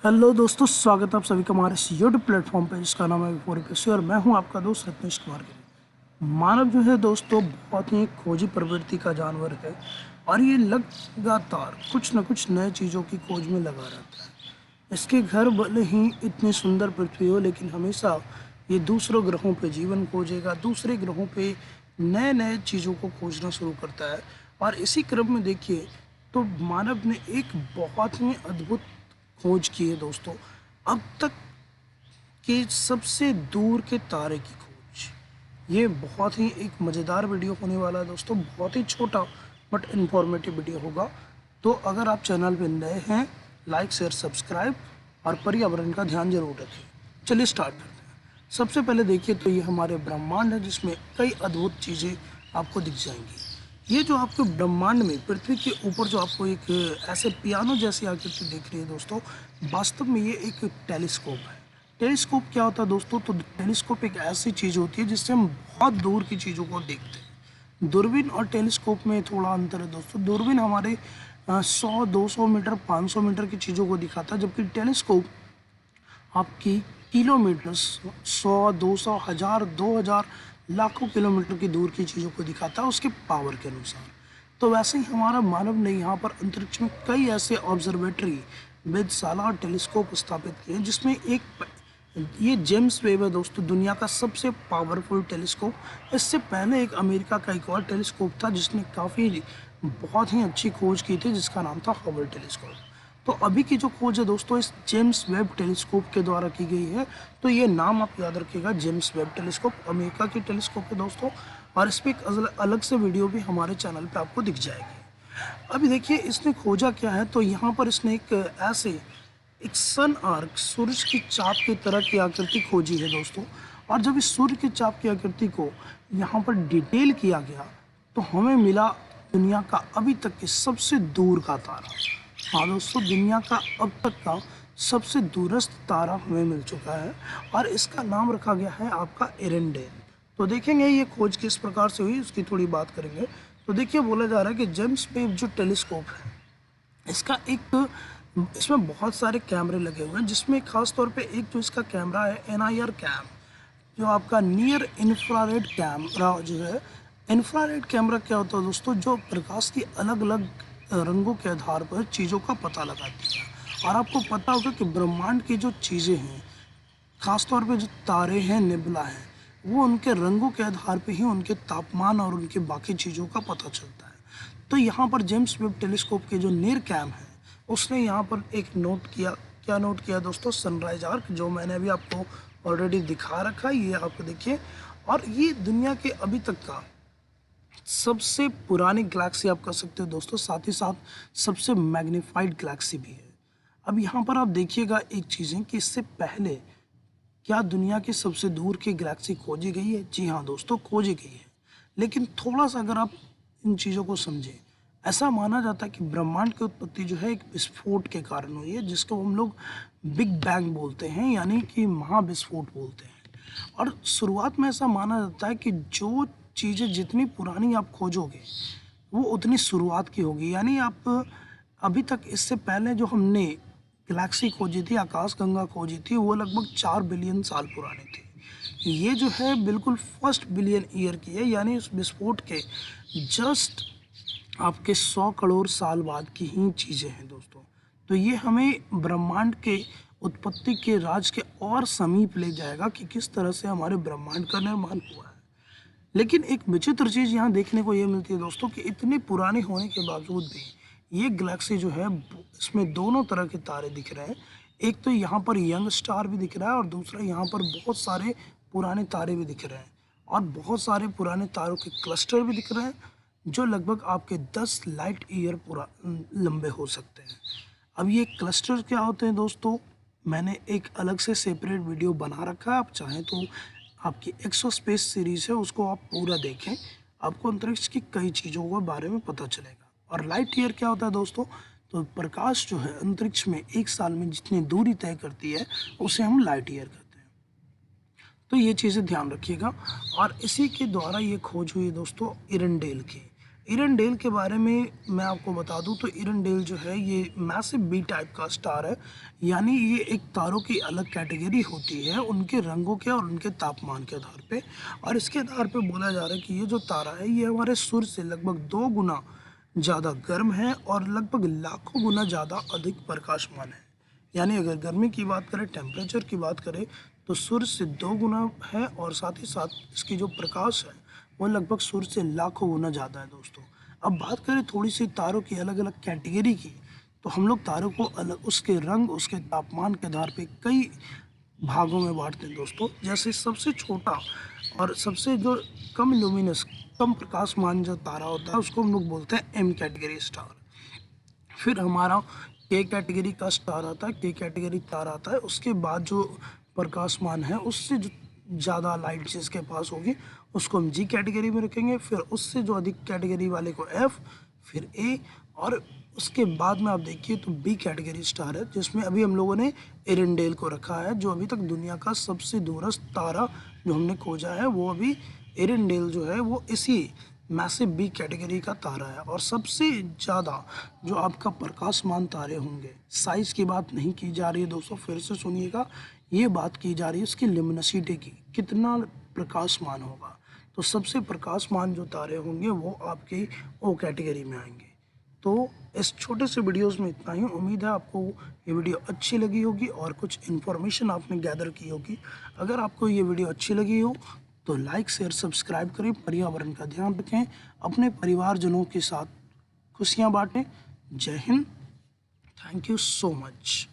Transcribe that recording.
Hello दोस्तों, स्वागत है आप सभी का हमारे इस यूट्यूब प्लेटफॉर्म पे जिसका नाम है बिफोर पीसी और मैं हूं आपका दोस्त रत्नेश कुमार गिरी। मानव जो है दोस्तों बहुत ही खोजी प्रवृत्ति का जानवर है और ये लगातार कुछ न कुछ नए चीज़ों की खोज में लगा रहता है। इसके घर भले ही इतनी सुंदर पृथ्वी हो, लेकिन हमेशा ये दूसरों ग्रहों पे जीवन खोजेगा, दूसरे ग्रहों पे नए नए चीज़ों को खोजना शुरू करता है। और इसी क्रम में देखिए तो मानव ने एक बहुत ही अद्भुत खोज की है दोस्तों, अब तक के सबसे दूर के तारे की खोज। ये बहुत ही एक मज़ेदार वीडियो होने वाला है दोस्तों, बहुत ही छोटा बट इन्फॉर्मेटिव वीडियो होगा। तो अगर आप चैनल पे नए हैं, लाइक शेयर सब्सक्राइब और पर्यावरण का ध्यान जरूर रखें। चलिए स्टार्ट करते हैं। सबसे पहले देखिए तो ये हमारे ब्रह्मांड है जिसमें कई अद्भुत चीज़ें आपको दिख जाएंगी। ये जो आपको ब्रह्मांड में पृथ्वी के ऊपर जो आपको एक ऐसे पियानो जैसी आकृति दिख रही है दोस्तों, वास्तव में ये एक टेलीस्कोप है। टेलीस्कोप क्या होता है दोस्तों? तो टेलीस्कोप एक ऐसी चीज़ होती है जिससे हम बहुत दूर की चीज़ों को देखते हैं। दूरबीन और टेलीस्कोप में थोड़ा अंतर है दोस्तों। दूरबीन हमारे 100-200 मीटर 500 मीटर की चीज़ों को दिखाता है, जबकि टेलीस्कोप आपकी किलोमीटर 100, 200, 1000, 2000, लाखों किलोमीटर की दूर की चीज़ों को दिखाता है उसके पावर के अनुसार। तो वैसे ही हमारा मानव ने यहाँ पर अंतरिक्ष में कई ऐसे ऑब्जर्वेटरी, वेधशाला और टेलीस्कोप स्थापित किए हैं, जिसमें एक ये जेम्स वेब है दोस्तों, दुनिया का सबसे पावरफुल टेलीस्कोप। इससे पहले एक अमेरिका का एक और टेलीस्कोप था जिसने काफ़ी बहुत ही अच्छी खोज की थी, जिसका नाम था हबल टेलीस्कोप। तो अभी की जो खोज है दोस्तों इस जेम्स वेब टेलीस्कोप के द्वारा की गई है। तो ये नाम आप याद रखिएगा, जेम्स वेब टेलीस्कोप अमेरिका की टेलीस्कोप है दोस्तों। और इस पर एक अलग से वीडियो भी हमारे चैनल पे आपको दिख जाएगी। अभी देखिए इसने खोजा क्या है, तो यहाँ पर इसने एक सन आर्क, सूरज की चाप की तरह की आकृति खोजी है दोस्तों। और जब इस सूर्य की चाप की आकृति को यहाँ पर डिटेल किया गया तो हमें मिला दुनिया का अभी तक के सबसे दूर का तारा। हाँ दोस्तों, दुनिया का अब तक का सबसे दूरस्थ तारा हमें मिल चुका है और इसका नाम रखा गया है आपका एरेंडेल। तो देखेंगे ये खोज किस प्रकार से हुई, उसकी थोड़ी बात करेंगे। तो देखिए बोला जा रहा है कि जेम्स वेब जो टेलीस्कोप है इसका एक इसमें बहुत सारे कैमरे लगे हुए हैं, जिसमें खास तौर पे एक जो इसका कैमरा है NIR कैम, जो आपका नियर इंफ्रारेड कैमरा जो है। इंफ्रारेड कैमरा क्या होता है दोस्तों? जो प्रकाश की अलग अलग रंगों के आधार पर चीज़ों का पता लगाती है। और आपको पता होगा कि ब्रह्मांड की जो चीज़ें हैं, खास तौर पे जो तारे हैं, नेबुला हैं, वो उनके रंगों के आधार पे ही उनके तापमान और उनके बाकी चीज़ों का पता चलता है। तो यहाँ पर जेम्स वेब टेलीस्कोप के जो नियर कैम है उसने यहाँ पर एक नोट किया। क्या नोट किया दोस्तों? सनराइज आर्क, जो मैंने अभी आपको ऑलरेडी दिखा रखा है, ये आप देखिए। और ये दुनिया के अभी तक का सबसे पुरानी गैलेक्सी आप कह सकते हो दोस्तों, साथ ही साथ सबसे मैग्नीफाइड गैलेक्सी भी है। अब यहाँ पर आप देखिएगा एक चीज़ें कि इससे पहले क्या दुनिया की सबसे दूर की गैलेक्सी खोजी गई है? जी हाँ दोस्तों, खोजी गई है। लेकिन थोड़ा सा अगर आप इन चीज़ों को समझें, ऐसा माना जाता है कि ब्रह्मांड की उत्पत्ति जो है एक विस्फोट के कारण हुई है, जिसको हम लोग बिग बैंग बोलते हैं, यानी कि महाविस्फोट बोलते हैं। और शुरुआत में ऐसा माना जाता है कि जो चीज़ें जितनी पुरानी आप खोजोगे वो उतनी शुरुआत की होगी। यानी आप अभी तक इससे पहले जो हमने गैलेक्सी खोजी थी, आकाशगंगा खोजी थी, वो लगभग 4 बिलियन साल पुरानी थी। ये जो है बिल्कुल फर्स्ट बिलियन ईयर की है, यानी उस विस्फोट के जस्ट आपके 100 करोड़ साल बाद की ही चीज़ें हैं दोस्तों। तो ये हमें ब्रह्मांड के उत्पत्ति के राज के और समीप ले जाएगा कि किस तरह से हमारे ब्रह्मांड का निर्माण हुआ है। लेकिन एक विचित्र चीज़ यहाँ देखने को ये मिलती है दोस्तों कि इतनी पुरानी होने के बावजूद भी ये गैलेक्सी जो है इसमें दोनों तरह के तारे दिख रहे हैं। एक तो यहाँ पर यंग स्टार भी दिख रहा है और दूसरा यहाँ पर बहुत सारे पुराने तारे भी दिख रहे हैं और बहुत सारे पुराने तारों के क्लस्टर भी दिख रहे हैं, जो लगभग आपके 10 लाइट ईयर पूरा लंबे हो सकते हैं। अब ये क्लस्टर क्या होते हैं दोस्तों, मैंने एक अलग से सेपरेट वीडियो बना रखा है। आप चाहें तो आपकी एक्सोस्पेस सीरीज़ है, उसको आप पूरा देखें, आपको अंतरिक्ष की कई चीज़ों के बारे में पता चलेगा। और लाइट ईयर क्या होता है दोस्तों? तो प्रकाश जो है अंतरिक्ष में एक साल में जितनी दूरी तय करती है उसे हम लाइट ईयर कहते हैं। तो ये चीज़ें ध्यान रखिएगा। और इसी के द्वारा ये खोज हुई दोस्तों एरेंडेल की। एरंडेल के बारे में मैं आपको बता दूं तो एरंडेल जो है ये मैसिव बी टाइप का स्टार है, यानी ये एक तारों की अलग कैटेगरी होती है उनके रंगों के और उनके तापमान के आधार पे। और इसके आधार पे बोला जा रहा है कि ये जो तारा है ये हमारे सूर्य से लगभग 2 गुना ज़्यादा गर्म है और लगभग लाखों गुना ज़्यादा अधिक प्रकाशमान है। यानी अगर गर्मी की बात करें, टेम्परेचर की बात करें, तो सूर्य से 2 गुना है और साथ ही साथ इसकी जो प्रकाश है वो लगभग सूर्य से लाखों गुना ज़्यादा है दोस्तों। अब बात करें थोड़ी सी तारों की अलग अलग कैटेगरी की, तो हम लोग तारों को अलग उसके रंग, उसके तापमान के आधार पे कई भागों में बांटते हैं दोस्तों। जैसे सबसे छोटा और सबसे जो कम लुमिनस, कम प्रकाशमान जो तारा होता है उसको हम लोग बोलते हैं एम कैटेगरी स्टार। फिर हमारा के कैटेगरी का स्टार आता है, के कैटेगरी तारा आता है। उसके बाद जो प्रकाशमान है उससे जो ज़्यादा लाइट जिसके पास होगी उसको हम जी कैटेगरी में रखेंगे। फिर उससे जो अधिक कैटेगरी वाले को एफ, फिर ए, और उसके बाद में आप देखिए तो बी कैटेगरी स्टार है, जिसमें अभी हम लोगों ने एरेंडेल को रखा है, जो अभी तक दुनिया का सबसे दूरस्थ तारा जो हमने खोजा है वो अभी एरेंडेल जो है वो इसी मैसिव बी कैटेगरी का तारा है। और सबसे ज़्यादा जो आपका प्रकाशमान तारे होंगे, साइज़ की बात नहीं की जा रही है दोस्तों, फिर से सुनिएगा, ये बात की जा रही है उसकी लिमिनसिटी की, कितना प्रकाशमान होगा। तो सबसे प्रकाशमान जो तारे होंगे वो आपकी ओ कैटेगरी में आएंगे। तो इस छोटे से वीडियोस में इतना ही। उम्मीद है आपको ये वीडियो अच्छी लगी होगी और कुछ इन्फॉर्मेशन आपने गैदर की होगी। अगर आपको ये वीडियो अच्छी लगी हो तो लाइक, शेयर, सब्सक्राइब करें, पर्यावरण का ध्यान रखें, अपने परिवारजनों के साथ खुशियाँ बांटें। जय Hind, thank you so much.